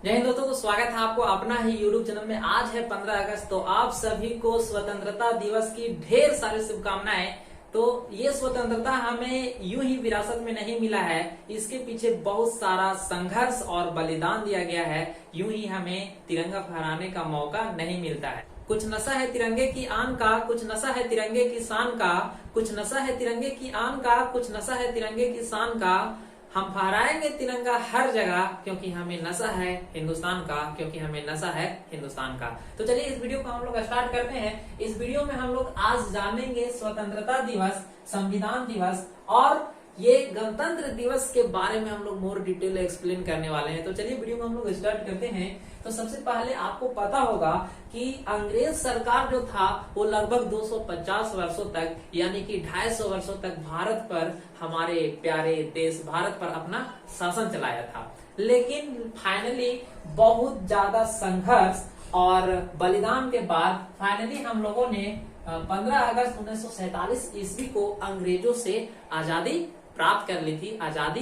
जय हिंद दोस्तों, तो स्वागत है आपको अपना ही यूट्यूब चैनल में। आज है 15 अगस्त, तो आप सभी को स्वतंत्रता दिवस की ढेर सारी शुभकामनाएं। तो ये स्वतंत्रता हमें यूं ही विरासत में नहीं मिला है, इसके पीछे बहुत सारा संघर्ष और बलिदान दिया गया है। यूं ही हमें तिरंगा फहराने का मौका नहीं मिलता है। कुछ नशा है तिरंगे की आन का, कुछ नशा है तिरंगे की शान का, कुछ नशा है तिरंगे की आन का, कुछ नशा है तिरंगे की शान का। हम फहराएंगे तिरंगा हर जगह, क्योंकि हमें नशा है हिंदुस्तान का, क्योंकि हमें नशा है हिंदुस्तान का। तो चलिए इस वीडियो को हम लोग स्टार्ट करते हैं। इस वीडियो में हम लोग आज जानेंगे स्वतंत्रता दिवस, संविधान दिवस और ये गणतंत्र दिवस के बारे में हम लोग मोर डिटेल एक्सप्लेन करने वाले हैं। तो चलिए वीडियो को हम लोग स्टार्ट करते हैं। तो सबसे पहले आपको पता होगा कि अंग्रेज सरकार जो था वो लगभग 250 वर्षों तक, यानी कि 250 वर्षों तक भारत पर, हमारे प्यारे देश भारत पर अपना शासन चलाया था। लेकिन फाइनली बहुत ज्यादा संघर्ष और बलिदान के बाद फाइनली हम लोगों ने 15 अगस्त 1947 ईस्वी को अंग्रेजों से आजादी प्राप्त कर ली थी, आजादी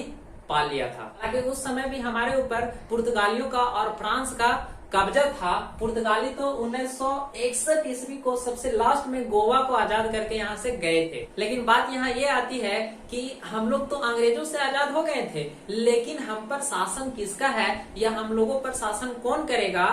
पा लिया था। हालांकि उस समय भी हमारे ऊपर पुर्तगालियों का और फ्रांस का कब्जा था। पुर्तगाली तो 1961 ईस्वी को सबसे लास्ट में गोवा को आजाद करके यहाँ से गए थे। लेकिन बात यहाँ ये आती है कि हम लोग तो अंग्रेजों से आजाद हो गए थे, लेकिन हम पर शासन किसका है या हम लोगों पर शासन कौन करेगा,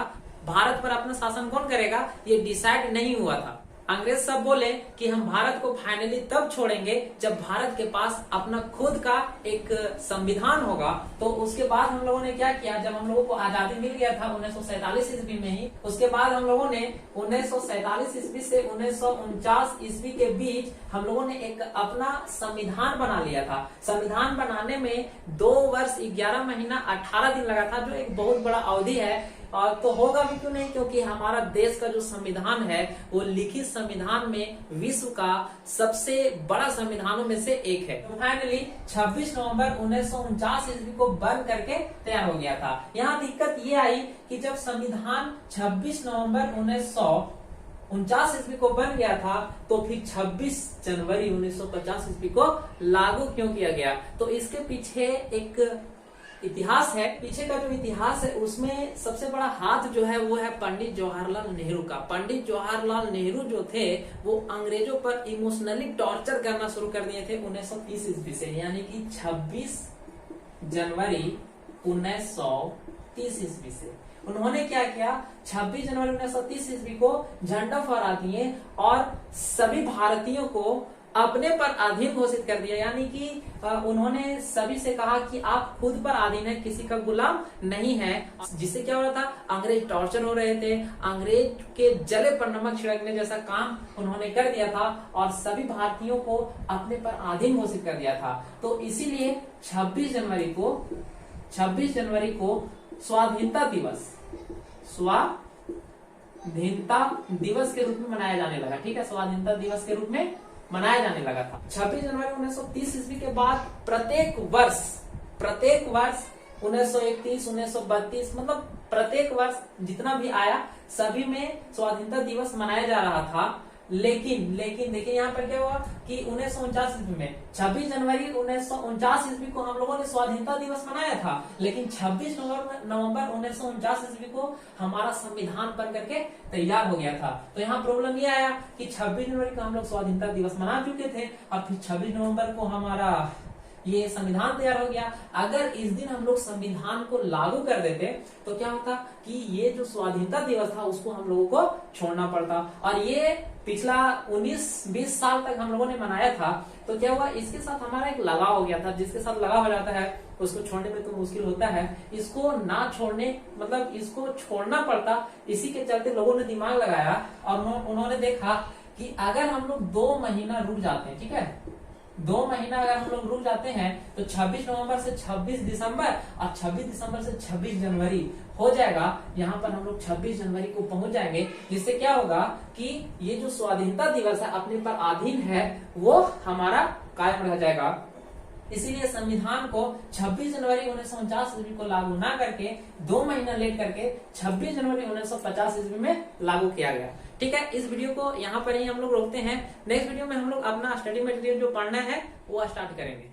भारत पर अपना शासन कौन करेगा, ये डिसाइड नहीं हुआ था। अंग्रेज सब बोले कि हम भारत को फाइनली तब छोड़ेंगे जब भारत के पास अपना खुद का एक संविधान होगा। तो उसके बाद हम लोगों ने क्या किया, जब हम लोगों को आजादी मिल गया था 1947 ईस्वी में ही, उसके बाद हम लोगों ने 1947 ईस्वी से 1949 ईस्वी के बीच हम लोगों ने एक अपना संविधान बना लिया था। संविधान बनाने में 2 वर्ष 11 महीना 18 दिन लगा था, जो एक बहुत बड़ा अवधि है। और तो होगा भी क्यों नहीं, क्योंकि हमारा देश का जो संविधान है वो लिखित संविधान में विश्व का सबसे बड़ा संविधानों में से एक है। तो फाइनली 26 नवंबर 1949 ईस्वी को बन करके तैयार हो गया था। यहाँ दिक्कत ये आई कि जब संविधान 26 नवंबर 1949 ईस्वी को बन गया था, तो फिर 26 जनवरी 1950 ईस्वी को लागू क्यों किया गया। तो इसके पीछे एक इतिहास है। पीछे का जो इतिहास है उसमें सबसे बड़ा हाथ जो है वो है पंडित जवाहरलाल नेहरू का। पंडित जवाहरलाल नेहरू जो थे वो अंग्रेजों पर इमोशनली टॉर्चर करना शुरू कर दिए थे 1930 ईस्वी से, यानी कि 26 जनवरी 1930 ईस्वी से। उन्होंने क्या किया, 26 जनवरी 1930 ईस्वी को झंडा फहरा दिए और सभी भारतीयों को अपने पर अधीन घोषित कर दिया। यानी कि उन्होंने सभी से कहा कि आप खुद पर अधीन है, किसी का गुलाम नहीं है। जिससे क्या हो रहा था, अंग्रेज टॉर्चर हो रहे थे, अंग्रेज के जले पर नमक छिड़कने जैसा काम उन्होंने कर दिया था और सभी भारतीयों को अपने पर अधीन घोषित कर दिया था। तो इसीलिए 26 जनवरी को स्वाधीनता दिवस के रूप में मनाया जाने लगा। ठीक है, स्वाधीनता दिवस के रूप में मनाया जाने लगा था। 26 जनवरी 1930 ईस्वी के बाद प्रत्येक वर्ष 1931, 1932, मतलब प्रत्येक वर्ष जितना भी आया सभी में स्वाधीनता दिवस मनाया जा रहा था। लेकिन देखिए यहाँ पर क्या हुआ कि 1949 ईस्वी में 26 जनवरी 1949 ईस्वी को हम लोगों ने स्वाधीनता दिवस मनाया था, लेकिन 26 नवंबर 1949 ईस्वी को हमारा संविधान बन करके तैयार हो गया था। तो यहाँ प्रॉब्लम ये आया कि 26 जनवरी को हम लोग स्वाधीनता दिवस मना चुके थे और फिर 26 नवंबर को हमारा ये संविधान तैयार हो गया। अगर इस दिन हम लोग संविधान को लागू कर देते तो क्या होता कि ये जो स्वाधीनता दिवस था उसको हम लोगों को छोड़ना पड़ता। और ये पिछला 19-20 साल तक हम लोगों ने मनाया था, तो क्या हुआ, इसके साथ हमारा एक लगाव हो गया था। जिसके साथ लगाव हो जाता है उसको छोड़ने में तो मुश्किल होता है, इसको ना छोड़ने मतलब इसको छोड़ना पड़ता। इसी के चलते लोगों ने दिमाग लगाया और उन्होंने देखा कि अगर हम लोग 2 महीना रुक जाते हैं, ठीक है, 2 महीना अगर हम लोग रुक जाते हैं तो 26 नवंबर से 26 दिसंबर और 26 दिसंबर से 26 जनवरी हो जाएगा। यहाँ पर हम लोग 26 जनवरी को पहुंच जाएंगे, जिससे क्या होगा कि ये जो स्वाधीनता दिवस है अपने पर अधीन है वो हमारा कायम रह जाएगा। इसीलिए संविधान को 26 जनवरी 1949 ईस्वी को लागू ना करके 2 महीना लेट करके 26 जनवरी 1950 ईस्वी में लागू किया गया। ठीक है, इस वीडियो को यहाँ पर ही हम लोग रोकते हैं। नेक्स्ट वीडियो में हम लोग अपना स्टडी मटेरियल जो पढ़ना है वो स्टार्ट करेंगे।